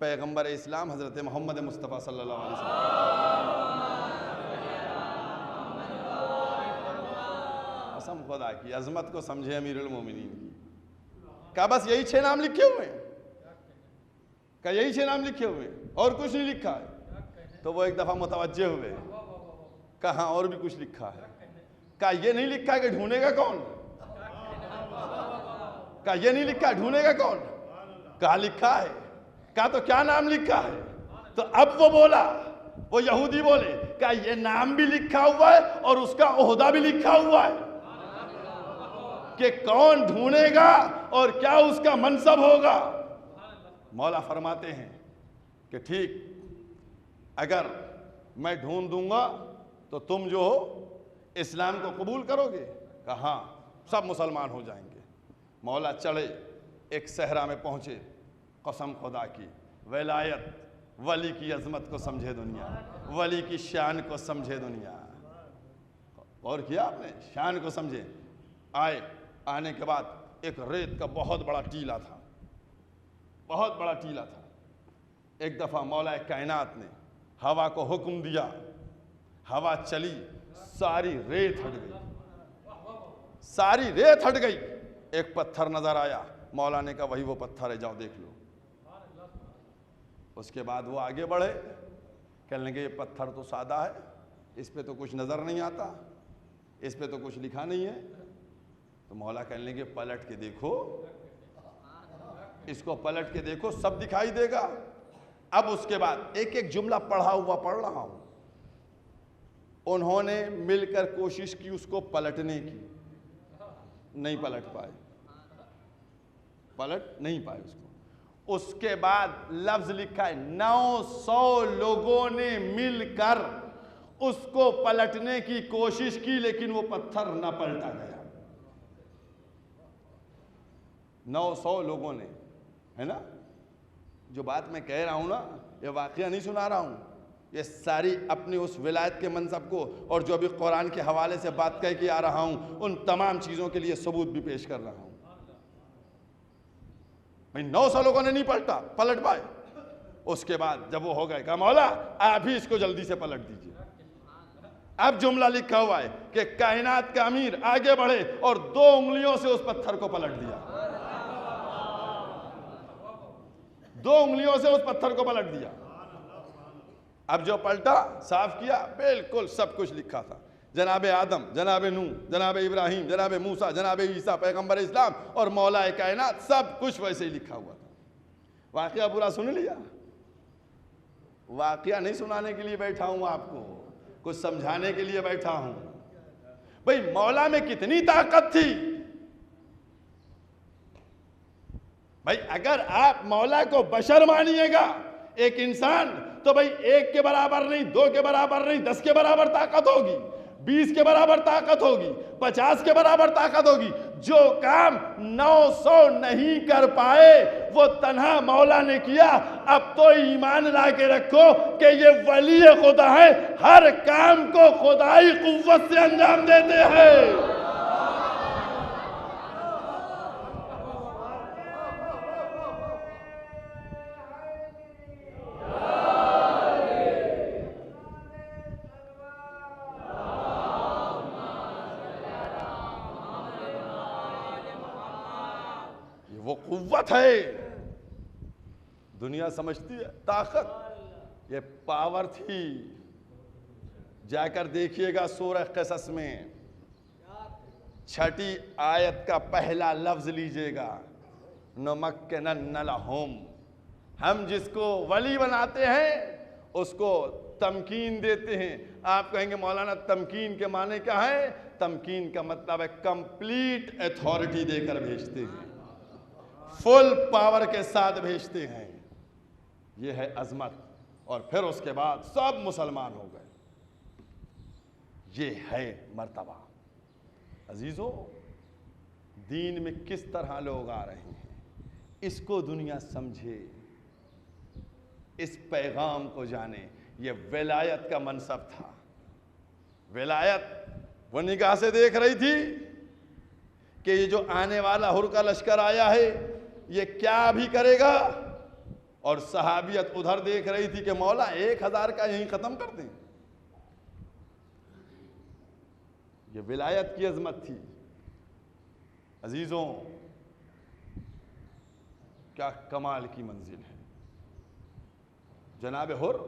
पैगंबर इस्लाम हज़रत मोहम्मद मुस्तफ़ा सल्लल्लाहु अलैहि वसल्लम। कसम खुदा की, अजमत को समझे अमीरुल मोमिनीन की। क्या बस यही 6 नाम लिखे हुए हैं? क्या यही 6 नाम लिखे हुए हैं और कुछ नहीं लिखा है? तो वो एक दफ़ा मुतवज्जे हुए, कहा और भी कुछ लिखा है। क्या ये नहीं लिखा है कि ढूंढेगा कौन? क्या ये नहीं लिखा ढूंढेगा कौन? कहा लिखा है। कहा तो क्या नाम लिखा है? तो अब वो बोला, वो यहूदी बोले क्या ये नाम भी लिखा हुआ है और उसका ओहदा भी लिखा हुआ है कि कौन ढूंढेगा और क्या उसका मनसब होगा। मौला फरमाते हैं कि ठीक, अगर मैं ढूंढ दूंगा तो तुम जो हो इस्लाम को कबूल करोगे? कहा हाँ, सब मुसलमान हो जाएंगे। मौला चढ़े, एक सहरा में पहुंचे। कसम खुदा की, वलायत, वली की अजमत को समझे दुनिया, वली की शान को समझे दुनिया। और किया आपने, शान को समझे। आने के बाद एक रेत का बहुत बड़ा टीला था, बहुत बड़ा टीला था। एक दफ़ा मौला कायनात ने हवा को हुक्म दिया, हवा चली, सारी रेत हट गई, सारी रेत हट गई। एक पत्थर नजर आया, मौला ने कहा वही वो पत्थर है, जाओ देख लो। उसके बाद वो आगे बढ़े, कहने लगे ये पत्थर तो सादा है, इस पे तो कुछ नज़र नहीं आता। इस पे तो कुछ लिखा नहीं है। तो मौला कहने लगे पलट के देखो, इसको पलट के देखो, सब दिखाई देगा। अब उसके बाद एक एक जुमला पढ़ा हुआ पढ़ रहा हूं। उन्होंने मिलकर कोशिश की उसको पलटने की, नहीं पलट पाए, पलट नहीं पाए उसको। उसके बाद लफ्ज लिखा है 900 लोगों ने मिलकर उसको पलटने की कोशिश की, लेकिन वो पत्थर न पलटा गया। 900 लोगों ने, है ना। जो बात मैं कह रहा हूं ना, ये वाकया नहीं सुना रहा हूं, ये सारी अपनी उस विलायत के मनसब को और जो अभी कुरान के हवाले से बात कह के आ रहा हूं, उन तमाम चीज़ों के लिए सबूत भी पेश कर रहा हूं। भाई 900 लोगों ने नहीं पलट पाए। उसके बाद जब वो हो गए, कहा मौला आप ही इसको जल्दी से पलट दीजिए। अब जुमला लिखा हुआ है कि कायनात का अमीर आगे बढ़े और 2 उंगलियों से उस पत्थर को पलट दिया। 2 उंगलियों से उस पत्थर को पलट दिया। अब जो पलटा, साफ किया, बिल्कुल सब कुछ लिखा था। जनाब आदम, जनाब नूह, जनाब इब्राहिम, जनाब मूसा, जनाब ईसा पैगंबर इस्लाम और मौला कायनात, सब कुछ वैसे ही लिखा हुआ था। वाकया पूरा सुन लिया। वाकया नहीं सुनाने के लिए बैठा हूं आपको, कुछ समझाने के लिए बैठा हूं। भाई मौला में कितनी ताकत थी। भाई अगर आप मौला को बशर मानिएगा, एक इंसान, तो भाई 1 के बराबर नहीं, 2 के बराबर नहीं, 10 के बराबर ताकत होगी, 20 के बराबर ताकत होगी, 50 के बराबर ताकत होगी। जो काम 900 नहीं कर पाए वो तन्हा मौला ने किया। अब तो ईमान ला के रखो कि ये वली खुदा है, हर काम को खुदाई कुव्वत से अंजाम देते हैं। वो कुव्वत है, दुनिया समझती है ताकत, ये पावर थी। जाकर देखिएगा सूरह क़सस में 6ठी आयत का पहला लफ्ज लीजिएगा, नुमक्किनन लहुम। हम जिसको वली बनाते हैं उसको तमकीन देते हैं। आप कहेंगे मौलाना तमकीन के माने क्या है? तमकीन का मतलब है कंप्लीट अथॉरिटी देकर भेजते हैं, फुल पावर के साथ भेजते हैं। यह है अजमत। और फिर उसके बाद सब मुसलमान हो गए। ये है मर्तबा। अजीजों, दीन में किस तरह लोग आ रहे हैं, इसको दुनिया समझे, इस पैगाम को जाने। ये विलायत का मनसब था। विलायत वो निगाह से देख रही थी कि ये जो आने वाला हुर का लश्कर आया है ये क्या भी करेगा, और सहाबियत उधर देख रही थी कि मौला 1000 का यहीं खत्म कर दें। ये विलायत की अजमत थी। अजीजों, क्या कमाल की मंजिल है। जनाब हुर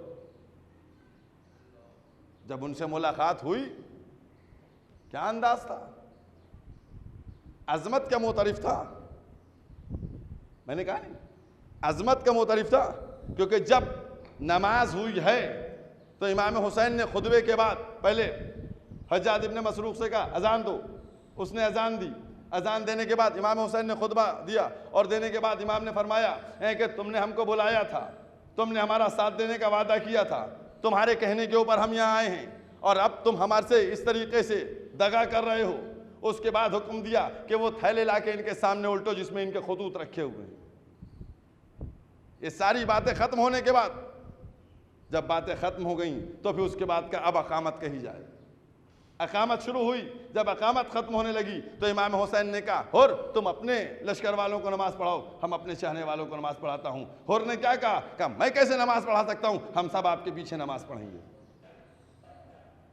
जब उनसे मुलाकात हुई, क्या अंदाज था, अजमत का मोतरिफ था। मैंने कहा नहीं, अजमत का मोतरिफ था। क्योंकि जब नमाज हुई है तो इमाम हुसैन ने खुतबे के बाद पहले हज्जाज इब्न मसरूक से कहा अजान दो। उसने अजान दी। अजान देने के बाद इमाम हुसैन ने खुतबा दिया, और देने के बाद इमाम ने फरमाया है कि तुमने हमको बुलाया था, तुमने हमारा साथ देने का वादा किया था, तुम्हारे कहने के ऊपर हम यहाँ आए हैं, और अब तुम हमारे से इस तरीके से दगा कर रहे हो। उसके बाद हुक्म दिया कि वो थैले ला के इनके सामने उल्टो जिसमें इनके खुतूत रखे हुए हैं। ये सारी बातें खत्म होने के बाद, जब बातें खत्म हो गई तो फिर उसके बाद का अब अकामत कही जाए। अकामत शुरू हुई। जब अकामत खत्म होने लगी तो इमाम हुसैन ने कहा हुर तुम अपने लश्कर वालों को नमाज पढ़ाओ, हम अपने चाहने वालों को नमाज पढ़ाता हूँ। हुर ने क्या कहा मैं कैसे नमाज पढ़ा सकता हूँ, हम सब आपके पीछे नमाज पढ़ेंगे,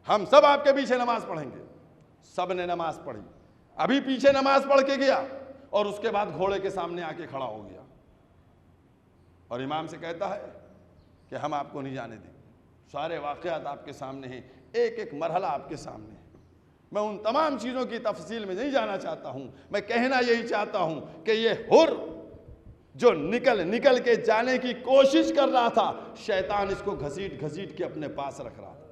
हम सब आपके पीछे नमाज पढ़ेंगे। सब ने नमाज पढ़ी। अभी पीछे नमाज पढ़ के गया और उसके बाद घोड़े के सामने आके खड़ा हो गया और इमाम से कहता है कि हम आपको नहीं जाने देंगे। सारे वाक़यात आपके सामने हैं, एक एक मरहला आपके सामने है। मैं उन तमाम चीज़ों की तफसील में नहीं जाना चाहता हूं। मैं कहना यही चाहता हूं कि ये हुर जो निकल के जाने की कोशिश कर रहा था, शैतान इसको घसीट घसीट के अपने पास रख रहा था।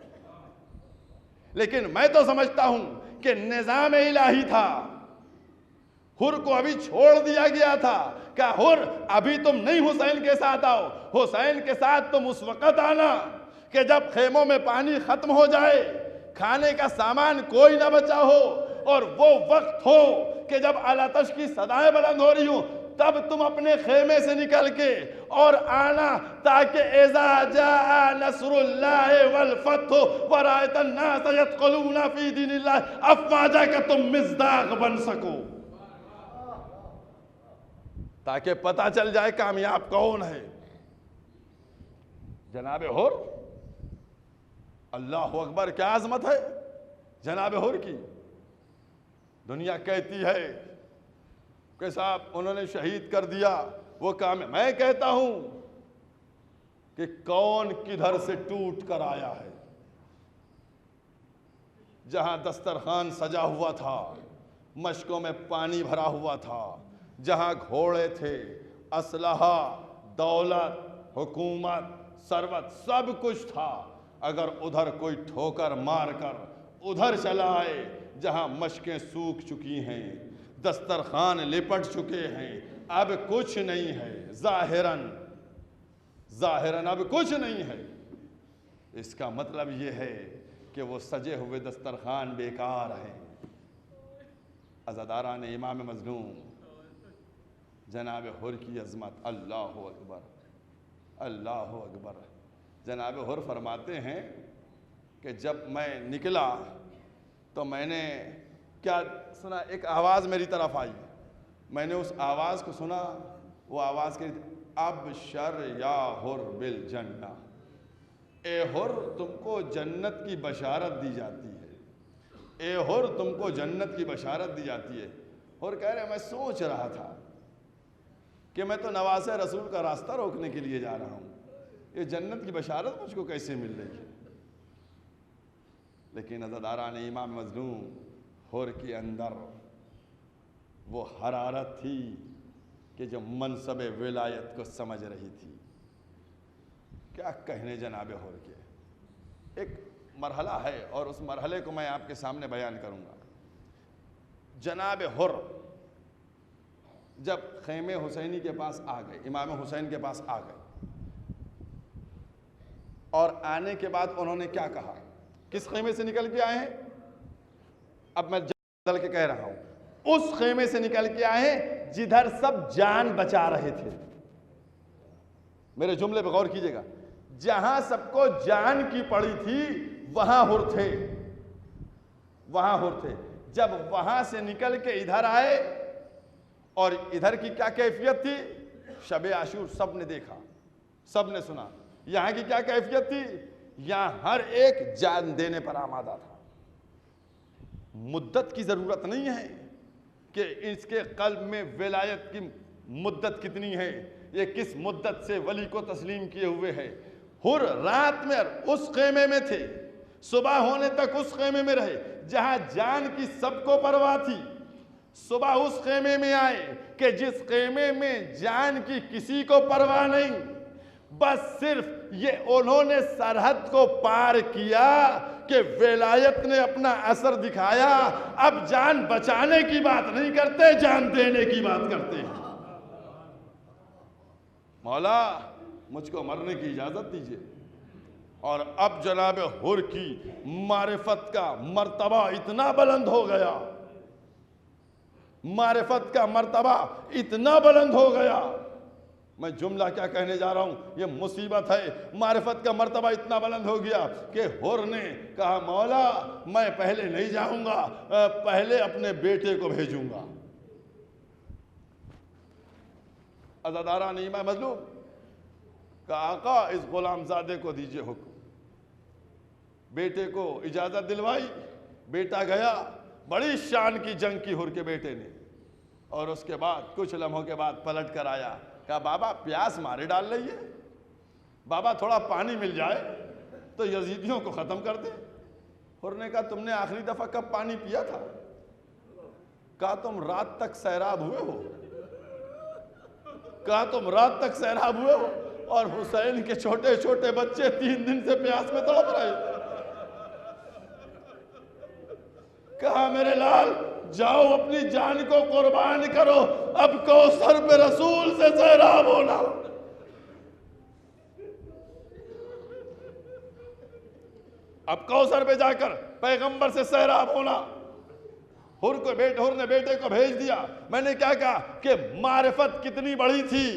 लेकिन मैं तो समझता हूं कि निजाम इलाही था, हुर को अभी छोड़ दिया गया था। क्या हुर अभी तुम नहीं हुसैन के साथ आओ, हुसैन के साथ तुम उस वक्त आना कि जब खेमों में पानी खत्म हो जाए, खाने का सामान कोई ना बचा हो, और वो वक्त हो कि जब आलातश की सदाएं बुलंद हो रही हो, तब तुम अपने खेमे से निकल के और आना, ताकि इज़ा जाअ नस्रुल्लाह वल फत्ह व राअयतन नास यदखुलूना फी दीनिल्लाह अफ़वाजा का तुम मिज़दाक़ बन सको, ताकि पता चल जाए कामयाब कौन है। जनाब हुर, अल्लाह अकबर, क्या आजमत है जनाब हुर की। दुनिया कहती है कि साहब उन्होंने शहीद कर दिया, वो काम है। मैं कहता हूं कि कौन किधर से टूट कर आया है। जहां दस्तरखान सजा हुआ था, मशकों में पानी भरा हुआ था, जहां घोड़े थे, असलहा, दौलत, हुकूमत, सरवत, सब कुछ था, अगर उधर कोई ठोकर मार कर उधर चला आए जहां मशकें सूख चुकी हैं, दस्तरखान लिपट चुके हैं, अब कुछ नहीं है, ज़ाहिरन अब कुछ नहीं है, इसका मतलब यह है कि वो सजे हुए दस्तरखान बेकार हैं। अज़ादारान इमाम मज़लूम, जनाब हुर की अज़मत, अल्लाह अकबर, अल्लाह अकबर। जनाब हुर फरमाते हैं कि जब मैं निकला तो मैंने क्या सुना, एक आवाज़ मेरी तरफ आई, मैंने उस आवाज़ को सुना। वो आवाज़ कही, अब शर या हुर बिल जन्ना, ए हुर तुमको जन्नत की बशारत दी जाती है, ए हुर तुमको जन्नत की बशारत दी जाती है। हुर कह रहे, मैं सोच रहा था कि मैं तो नवासे रसूल का रास्ता रोकने के लिए जा रहा हूँ, ये जन्नत की बशारत मुझको कैसे मिल रही है। लेकिन अज़ादारान इमाम मज़लूम, हुर के अंदर वो हरारत थी कि जो मनसब विलायत को समझ रही थी। क्या कहने जनाब हुर के, एक मरहला है और उस मरहले को मैं आपके सामने बयान करूँगा। जनाब हुर जब खेमे हुसैनी के पास आ गए, इमाम हुसैन के पास आ गए, और आने के बाद उन्होंने क्या कहा, किस खेमे से निकल के आए हैं, अब मैं बदल के कह रहा हूं, उस खेमे से निकल के आए हैं जिधर सब जान बचा रहे थे। मेरे जुमले पर गौर कीजिएगा, जहां सबको जान की पड़ी थी वहां हुर थे, वहां हुर थे। जब वहां से निकल के इधर आए, और इधर की क्या कैफियत थी, शब आशूर सब ने देखा, सब ने सुना। यहां की क्या कैफियत थी, यहां हर एक जान देने पर आमादा था। मुद्दत की जरूरत नहीं है कि इसके कल्ब में विलायत की मुद्दत कितनी है, ये किस मुद्दत से वली को तस्लीम किए हुए है। हुर रात में उस खेमे में थे, सुबह होने तक उस खेमे में रहे जहां जान की सबको परवाह थी। सुबह उस खेमे में आए कि जिस खेमे में जान की किसी को परवाह नहीं, बस सिर्फ ये उन्होंने सरहद को पार किया कि विलायत ने अपना असर दिखाया। अब जान बचाने की बात नहीं करते, जान देने की बात करते हैं। मौला मुझको मरने की इजाजत दीजिए। और अब जनाब हुर की मारिफत का मर्तबा इतना बुलंद हो गया, मारिफत का मर्तबा इतना बुलंद हो गया। मैं जुमला क्या कहने जा रहा हूं, ये मुसीबत है। मारिफत का मर्तबा इतना बुलंद हो गया कि हुर ने कहा, मौला मैं पहले नहीं जाऊंगा, पहले अपने बेटे को भेजूंगा। अज़ादारान इमाम मज़लूम का आका, इस गुलामजादे को दीजिए हुक्म। बेटे को इजाजत दिलवाई, बेटा गया, बड़ी शान की जंग की हुर के बेटे ने। और उसके बाद कुछ लम्हों के बाद पलट कर आया, कहा बाबा प्यास मारे डाल रही है, बाबा थोड़ा पानी मिल जाए तो यजीदियों को ख़त्म कर दे। हुर ने कहा तुमने आखिरी दफा कब पानी पिया था? कहा तुम रात तक सैराब हुए हो। कहा तुम रात तक सैराब हुए हो और हुसैन के छोटे छोटे बच्चे 3 दिन से प्यास में तड़प रहे थे। कहा मेरे लाल जाओ अपनी जान को कुर्बान करो, अब कौसर पे रसूल से सैराब होना। अब कौसर पे जाकर पैगंबर से सैराब होना। हुर ने बेटे को भेज दिया। मैंने क्या कहा कि मारिफत कितनी बड़ी थी,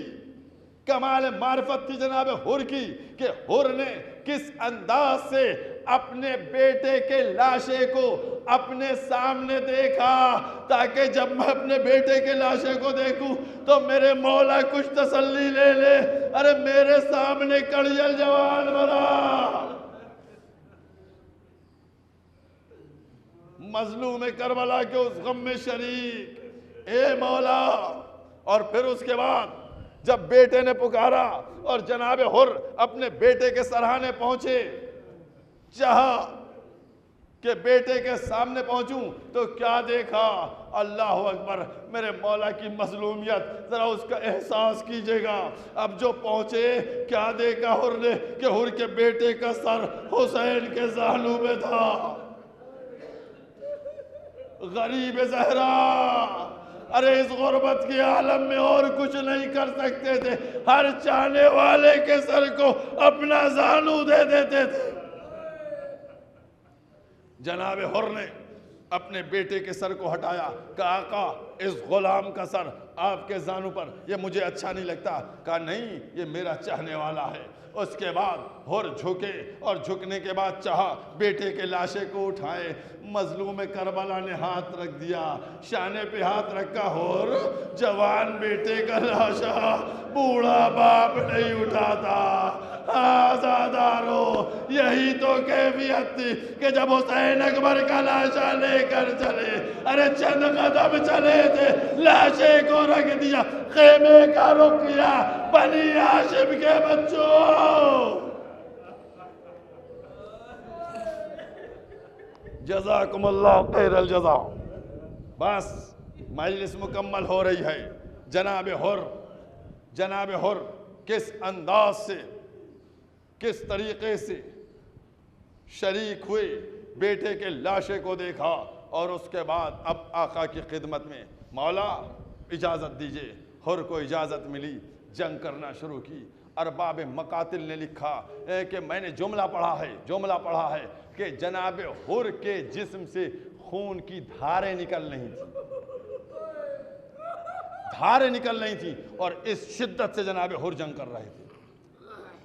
कमाल मारिफत थी जनाब हुर की, कि हुर ने किस अंदाज से अपने बेटे के लाशे को अपने सामने देखा, ताकि जब मैं अपने बेटे के लाशे को देखूं तो मेरे मौला कुछ तसल्ली ले ले। अरे मेरे सामने कड़ियल जवान मरा, मजलूम करबला के उस गम में शरीक, ए मौला। और फिर उसके बाद जब बेटे ने पुकारा और जनाब हुर अपने बेटे के सराहने पहुंचे, चाहा कि बेटे के सामने पहुंचूं तो क्या देखा, अल्लाह अकबर, मेरे मौला की मजलूमियत, जरा उसका एहसास कीजिएगा। अब जो पहुंचे क्या देखा हुर ने कि हुर के बेटे का सर हुसैन के ज़ालू में था। गरीब ज़हरा, अरे इस गुर्बत के आलम में और कुछ नहीं कर सकते थे, हर चाहने वाले के सर को अपना जानू दे देते थे। जनाब हुर ने अपने बेटे के सर को हटाया, कहा आका इस गुलाम का सर आपके जानू पर, ये मुझे अच्छा नहीं लगता। कहा नहीं, ये मेरा चाहने वाला है। उसके बाद हुर झुके और झुकने के बाद चाहा बेटे के लाशे को उठाए। मजलूम करबला ने हाथ रख दिया, शाने पे हाथ रखा। हुर जवान बेटे का लाशा बूढ़ा बाप नहीं उठाता। आजादारो, यही तो कैफियत थी कि जब हुसैन अकबर का लाशा लेकर चले, अरे चंद कदम चले थे, लाशे को रख दिया, खेमे का रुख किया। बनी हाशिम के बच्चों, जज़ाकुमुल्लाह खैरल जज़ा। बस मजलिस मुकम्मल हो रही है। जनाब हुर किस अंदाज से, किस तरीके से शरीक हुए, बेटे के लाशे को देखा और उसके बाद अब आका की खिदमत में, मौला इजाज़त दीजिए। हुर को इजाज़त मिली, जंग करना शुरू की। अरबाब मकातिल ने लिखा कि मैंने जुमला पढ़ा है कि जनाब हुर के जिस्म से खून की धारें निकल रही थी और इस शिद्दत से जनाब हुर जंग कर रहे थे।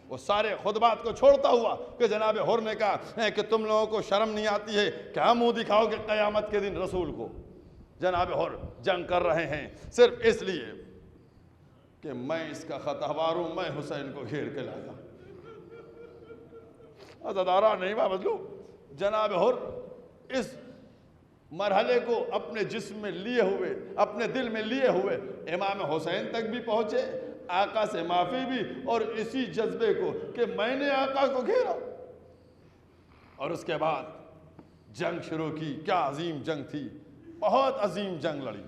वो सारे खुतबात को छोड़ता हुआ कि जनाब हुर ने कहा कि तुम लोगों को शर्म नहीं आती है, क्या मुंह दिखाओगे क़यामत के दिन रसूल को। जनाब हुर जंग कर रहे हैं सिर्फ इसलिए कि मैं इसका खतवार हूं, मैं हुसैन को घेर के लाया। अज़ादारा नहीं बदलू। जनाब हुर इस मरहले को अपने जिस्म में लिए हुए, अपने दिल में लिए हुए इमाम हुसैन तक भी पहुंचे, आका से माफ़ी भी, और इसी जज्बे को कि मैंने आका को घेरा। और उसके बाद जंग शुरू की। क्या अजीम जंग थी, बहुत अजीम जंग लड़ी।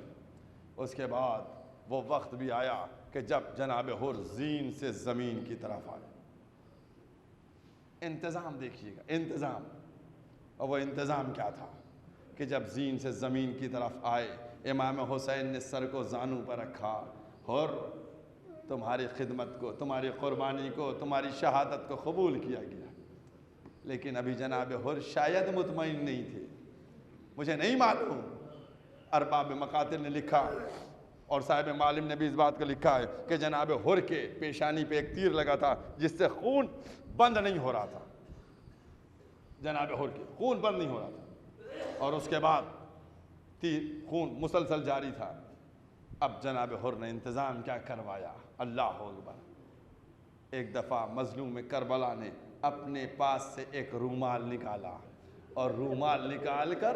उसके बाद वो वक्त भी आया कि जब जनाब हुर ज़ीन से ज़मीन की तरफ आए। इंतज़ाम देखिएगा, इंतज़ाम। और वो इंतज़ाम क्या था कि जब ज़ीन से ज़मीन की तरफ आए, इमाम हुसैन ने सर को जानू पर रखा। हुर, तुम्हारी खिदमत को, तुम्हारी क़ुरबानी को, तुम्हारी शहादत को कबूल किया गया। लेकिन अभी जनाब हुर शायद मुतमईन नहीं थे, मुझे नहीं मालूम। अरबाब मकातिल ने लिखा और साहिब मालिम ने भी इस बात को लिखा है कि जनाब हुर के पेशानी पे एक तीर लगा था जिससे खून बंद नहीं हो रहा था। जनाब हुर के खून बंद नहीं हो रहा था और उसके बाद तीर खून मुसलसल जारी था। अब जनाब हुर ने इंतज़ाम क्या करवाया, अल्लाह अकबर। एक दफ़ा मजलूम करबला ने अपने पास से एक रूमाल निकाला और रूमाल निकाल कर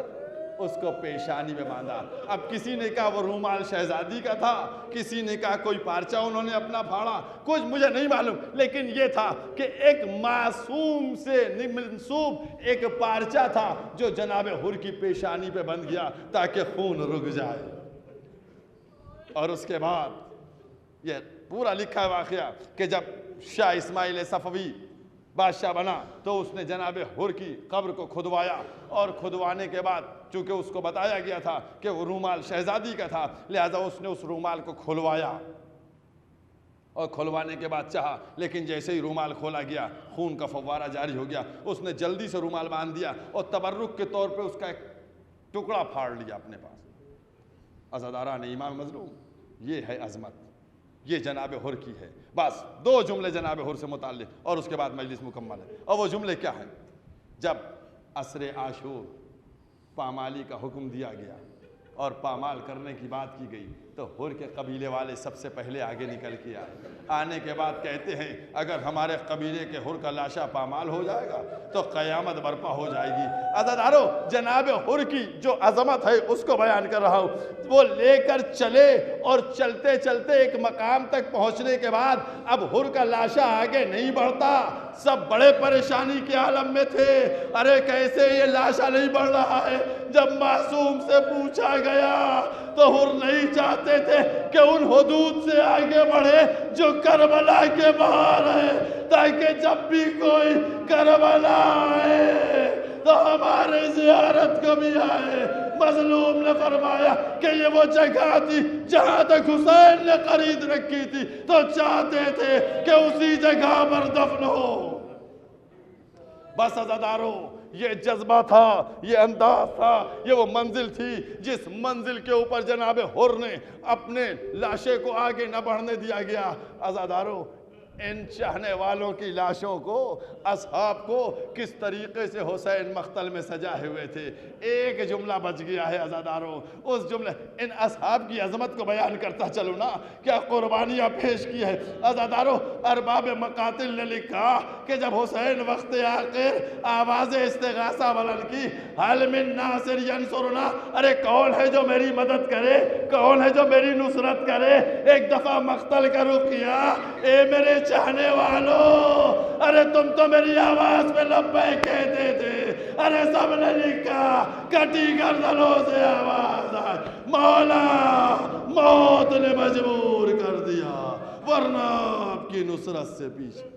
उसको पेशानी में बांधा। अब किसी ने कहा वो रूमाल शहजादी का था, किसी ने कहा कोई पारचा उन्होंने अपना फाड़ा, कुछ मुझे नहीं मालूम, लेकिन ये था कि एक मासूम से मंसूब एक पारचा था जो जनाब हुर की पेशानी पे बंध गया ताकि खून रुक जाए। और उसके बाद ये पूरा लिखा है वाकया कि जब शाह इस्माइल सफवी बादशाह बना तो उसने जनाब हुर की कब्र को खुदवाया, और खुदवाने के बाद चूंकि उसको बताया गया था कि वो रूमाल शहजादी का था, लिहाजा उसने उस रूमाल को खुलवाया, और खुलवाने के बाद चाहा, लेकिन जैसे ही रूमाल खोला गया खून का फव्वारा जारी हो गया। उसने जल्दी से रूमाल बांध दिया और तबर्रुक के तौर पे उसका एक टुकड़ा फाड़ लिया अपने पास। अज़ादारान इमाम मज़लूम, ये है अज़मत, ये जनाब हुर की है। बस 2 जुमले जनाब हुर से मुताल्लिक़, और उसके बाद मजलिस मुकम्मल है। और वो जुमले क्या हैं? जब असरे आशूर पामाली का हुक्म दिया गया और पामाल करने की बात की गई तो हुर के कबीले वाले सबसे पहले आगे निकल के आए। आने के बाद कहते हैं अगर हमारे कबीले के हुर का लाशा पामाल हो जाएगा तो क़यामत बर्पा हो जाएगी। अज़ादारो, जनाब हुर की जो अज़मत है उसको बयान कर रहा हूँ। वो लेकर चले और चलते चलते एक मकाम तक पहुँचने के बाद अब हुर का लाशा आगे नहीं बढ़ता। सब बड़े परेशानी के आलम में थे, अरे कैसे ये लाशा नहीं बढ़ रहा है। जब मासूम से पूछा गया तो हुर नहीं चाहते थे कि उन हुदूद से आगे बढ़े जो करबला के बाहर है, ताकि जब भी कोई करबला आए तो हमारे ज़ियारत को भी आए। मज़लूम ने फरमाया कि ये वो जगह थी जहां तक हुसैन ने खरीद रखी थी, तो चाहते थे कि उसी जगह पर दफन हो। बस अज़ादारों, ये जज्बा था, ये अंदाज था, ये वो मंजिल थी जिस मंजिल के ऊपर जनाब हुर ने अपने लाशे को आगे न बढ़ने दिया गया। अज़ादारों, इन चाहने वालों की लाशों को, असहाब को किस तरीके से हुसैन मख्तल में सजाए हुए थे। एक जुमला बच गया है अज़ादारों, उस जुमले इन असहाब की अजमत को बयान करता चलो ना, क्या कुर्बानियाँ पेश की है। अज़ादारों, अरबाब मकातिल ने लिखा कि जब हुसैन वक्त आखिर आवाज़ इस्तिगासा बुलंद की, हल मिन नासिर यंसुरना, अरे कौन है जो मेरी मदद करे, कौन है जो मेरी नुसरत करे। एक दफ़ा मख्तल का रुख किया, ए मेरे चाहने वालों, अरे तुम तो मेरी आवाज में लब्बैक कहते थे। अरे सबने लिखा कटी गर्दनों से आवाज आई, मौला मौत ने मजबूर कर दिया, वरना आपकी नुसरत से पीछे